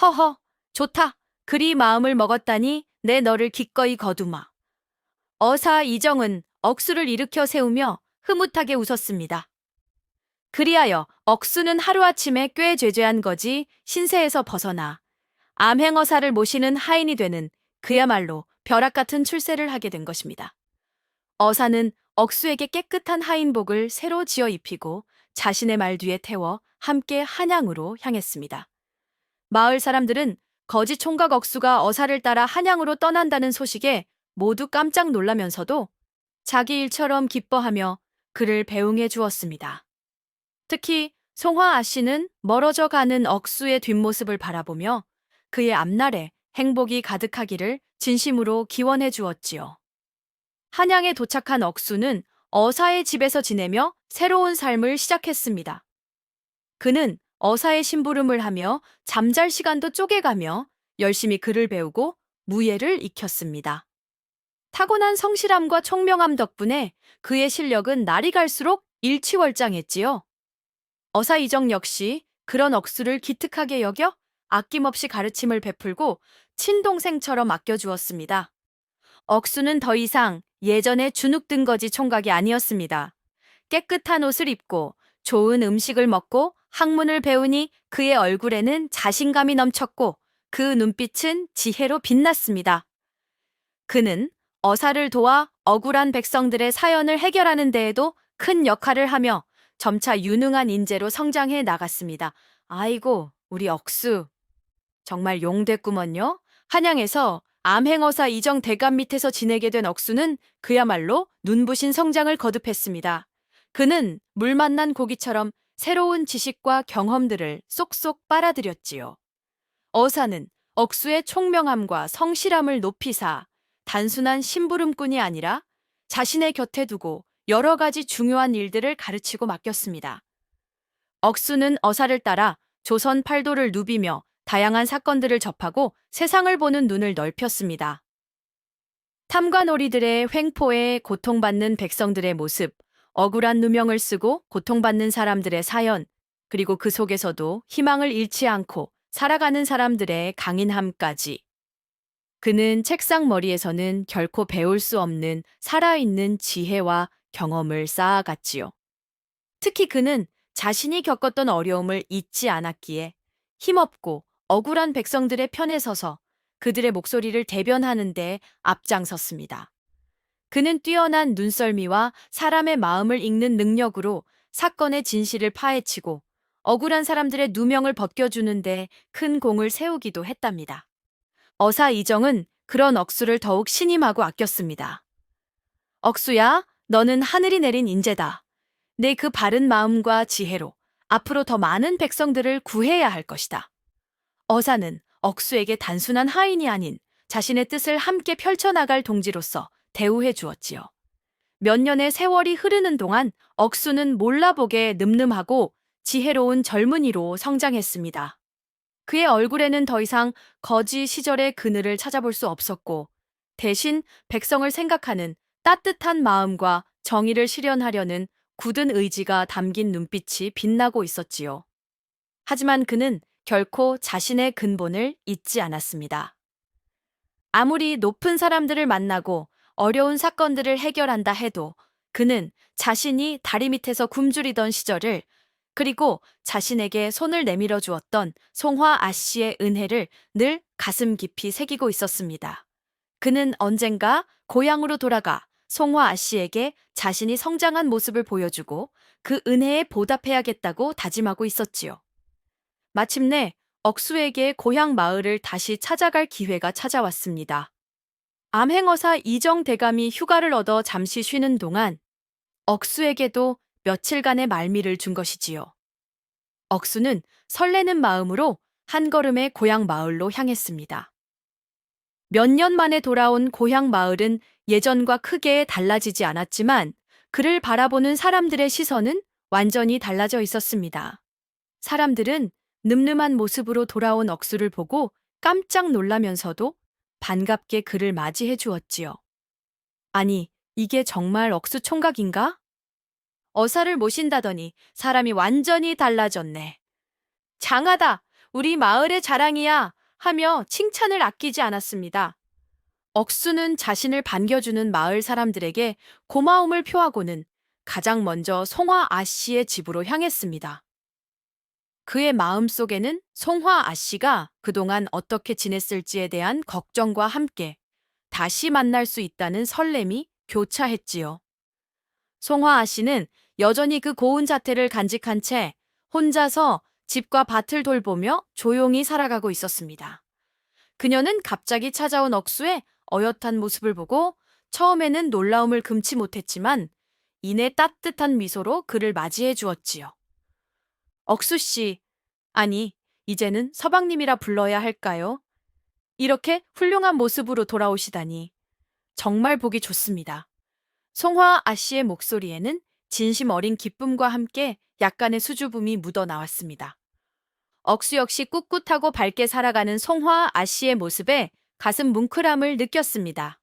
허허, 좋다. 그리 마음을 먹었다니 내 너를 기꺼이 거두마. 어사 이정은 억수를 일으켜 세우며 흐뭇하게 웃었습니다. 그리하여 억수는 하루아침에 꽤 죄죄한 거지 신세에서 벗어나 암행어사를 모시는 하인이 되는 그야말로 벼락 같은 출세를 하게 된 것입니다. 어사는 억수에게 깨끗한 하인복을 새로 지어 입히고 자신의 말 뒤에 태워 함께 한양으로 향했습니다. 마을 사람들은 거지 총각 억수가 어사를 따라 한양으로 떠난다는 소식에 모두 깜짝 놀라면서도 자기 일처럼 기뻐하며 그를 배웅해 주었습니다. 특히 송화 아씨는 멀어져 가는 억수의 뒷모습을 바라보며 그의 앞날에 행복이 가득하기를 진심으로 기원해 주었지요. 한양에 도착한 억수는 어사의 집에서 지내며 새로운 삶을 시작했습니다. 그는 어사의 심부름을 하며 잠잘 시간도 쪼개가며 열심히 글을 배우고 무예를 익혔습니다. 타고난 성실함과 총명함 덕분에 그의 실력은 날이 갈수록 일취월장했지요. 어사 이정 역시 그런 억수를 기특하게 여겨 아낌없이 가르침을 베풀고 친동생처럼 아껴주었습니다. 억수는 더 이상 예전의 주눅든 거지 총각이 아니었습니다. 깨끗한 옷을 입고 좋은 음식을 먹고 학문을 배우니 그의 얼굴에는 자신감이 넘쳤고 그 눈빛은 지혜로 빛났습니다. 그는 어사를 도와 억울한 백성들의 사연을 해결하는 데에도 큰 역할을 하며 점차 유능한 인재로 성장해 나갔습니다. 아이고, 우리 억수. 정말 용됐구먼요. 한양에서 암행어사 이정 대감 밑에서 지내게 된 억수는 그야말로 눈부신 성장을 거듭했습니다. 그는 물 만난 고기처럼 새로운 지식과 경험들을 쏙쏙 빨아들였지요. 어사는 억수의 총명함과 성실함을 높이사 단순한 심부름꾼이 아니라 자신의 곁에 두고 여러 가지 중요한 일들을 가르치고 맡겼습니다. 억수는 어사를 따라 조선 팔도를 누비며 다양한 사건들을 접하고 세상을 보는 눈을 넓혔습니다. 탐관오리들의 횡포에 고통받는 백성들의 모습, 억울한 누명을 쓰고 고통받는 사람들의 사연, 그리고 그 속에서도 희망을 잃지 않고 살아가는 사람들의 강인함까지. 그는 책상 머리에서는 결코 배울 수 없는 살아있는 지혜와 경험을 쌓아갔지요. 특히 그는 자신이 겪었던 어려움을 잊지 않았기에 힘없고 억울한 백성들의 편에 서서 그들의 목소리를 대변하는 데 앞장섰습니다. 그는 뛰어난 눈썰미와 사람의 마음을 읽는 능력으로 사건의 진실을 파헤치고 억울한 사람들의 누명을 벗겨주는데 큰 공을 세우기도 했답니다. 어사 이정은 그런 억수를 더욱 신임하고 아꼈습니다. 억수야, 너는 하늘이 내린 인재다. 내 그 바른 마음과 지혜로 앞으로 더 많은 백성들을 구해야 할 것이다. 어사는 억수에게 단순한 하인이 아닌 자신의 뜻을 함께 펼쳐나갈 동지로서 대우해 주었지요. 몇 년의 세월이 흐르는 동안 억수는 몰라보게 늠름하고 지혜로운 젊은이로 성장했습니다. 그의 얼굴에는 더 이상 거지 시절의 그늘을 찾아볼 수 없었고, 대신 백성을 생각하는 따뜻한 마음과 정의를 실현하려는 굳은 의지가 담긴 눈빛이 빛나고 있었지요. 하지만 그는 결코 자신의 근본을 잊지 않았습니다. 아무리 높은 사람들을 만나고 어려운 사건들을 해결한다 해도 그는 자신이 다리 밑에서 굶주리던 시절을, 그리고 자신에게 손을 내밀어 주었던 송화 아씨의 은혜를 늘 가슴 깊이 새기고 있었습니다. 그는 언젠가 고향으로 돌아가 송화 아씨에게 자신이 성장한 모습을 보여주고 그 은혜에 보답해야겠다고 다짐하고 있었지요. 마침내 억수에게 고향 마을을 다시 찾아갈 기회가 찾아왔습니다. 암행어사 이정 대감이 휴가를 얻어 잠시 쉬는 동안 억수에게도 며칠간의 말미를 준 것이지요. 억수는 설레는 마음으로 한 걸음에 고향 마을로 향했습니다. 몇 년 만에 돌아온 고향 마을은 예전과 크게 달라지지 않았지만 그를 바라보는 사람들의 시선은 완전히 달라져 있었습니다. 사람들은 늠름한 모습으로 돌아온 억수를 보고 깜짝 놀라면서도 반갑게 그를 맞이해 주었지요. 아니, 이게 정말 억수 총각인가? 어사를 모신다더니 사람이 완전히 달라졌네. 장하다! 우리 마을의 자랑이야! 하며 칭찬을 아끼지 않았습니다. 억수는 자신을 반겨주는 마을 사람들에게 고마움을 표하고는 가장 먼저 송화 아씨의 집으로 향했습니다. 그의 마음속에는 송화 아씨가 그동안 어떻게 지냈을지에 대한 걱정과 함께 다시 만날 수 있다는 설렘이 교차했지요. 송화 아씨는 여전히 그 고운 자태를 간직한 채 혼자서 집과 밭을 돌보며 조용히 살아가고 있었습니다. 그녀는 갑자기 찾아온 억수의 어엿한 모습을 보고 처음에는 놀라움을 금치 못했지만 이내 따뜻한 미소로 그를 맞이해 주었지요. 억수 씨, 아니, 이제는 서방님이라 불러야 할까요? 이렇게 훌륭한 모습으로 돌아오시다니 정말 보기 좋습니다. 송화 아씨의 목소리에는 진심 어린 기쁨과 함께 약간의 수줍음이 묻어 나왔습니다. 억수 역시 꿋꿋하고 밝게 살아가는 송화 아씨의 모습에 가슴 뭉클함을 느꼈습니다.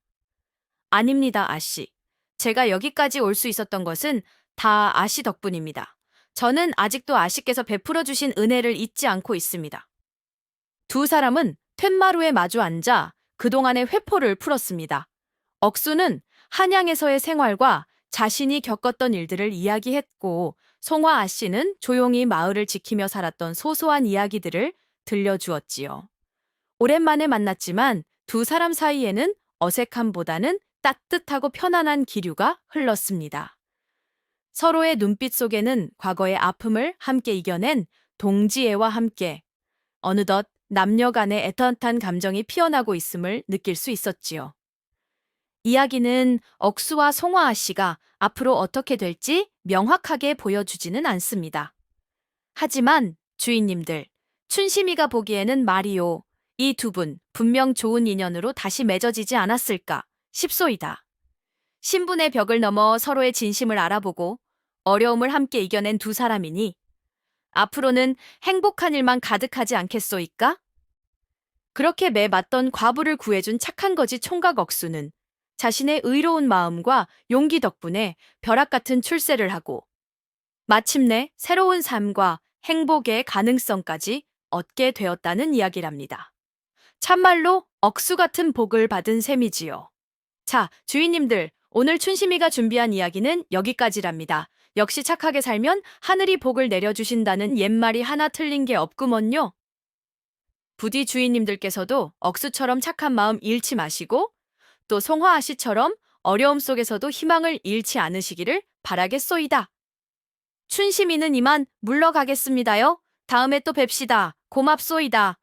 아닙니다, 아씨. 제가 여기까지 올 수 있었던 것은 다 아씨 덕분입니다. 저는 아직도 아씨께서 베풀어 주신 은혜를 잊지 않고 있습니다. 두 사람은 툇마루에 마주 앉아 그동안의 회포를 풀었습니다. 억수는 한양에서의 생활과 자신이 겪었던 일들을 이야기했고, 송화 아씨는 조용히 마을을 지키며 살았던 소소한 이야기들을 들려주었지요. 오랜만에 만났지만 두 사람 사이에는 어색함보다는 따뜻하고 편안한 기류가 흘렀습니다. 서로의 눈빛 속에는 과거의 아픔을 함께 이겨낸 동지애와 함께 어느덧 남녀 간의 애틋한 감정이 피어나고 있음을 느낄 수 있었지요. 이야기는 억수와 송화아 씨가 앞으로 어떻게 될지 명확하게 보여주지는 않습니다. 하지만 주인님들, 춘심이가 보기에는 말이요. 이 두 분 분명 좋은 인연으로 다시 맺어지지 않았을까 싶소이다. 신분의 벽을 넘어 서로의 진심을 알아보고 어려움을 함께 이겨낸 두 사람이니 앞으로는 행복한 일만 가득하지 않겠소이까? 그렇게 매 맞던 과부를 구해준 착한 거지 총각 억수는 자신의 의로운 마음과 용기 덕분에 벼락 같은 출세를 하고 마침내 새로운 삶과 행복의 가능성까지 얻게 되었다는 이야기랍니다. 참말로 억수 같은 복을 받은 셈이지요. 자, 주인님들, 오늘 춘심이가 준비한 이야기는 여기까지랍니다. 역시 착하게 살면 하늘이 복을 내려주신다는 옛말이 하나 틀린 게 없구먼요. 부디 주인님들께서도 억수처럼 착한 마음 잃지 마시고 또 송화아 씨처럼 어려움 속에서도 희망을 잃지 않으시기를 바라겠소이다. 춘심이는 이만 물러가겠습니다요. 다음에 또 뵙시다. 고맙소이다.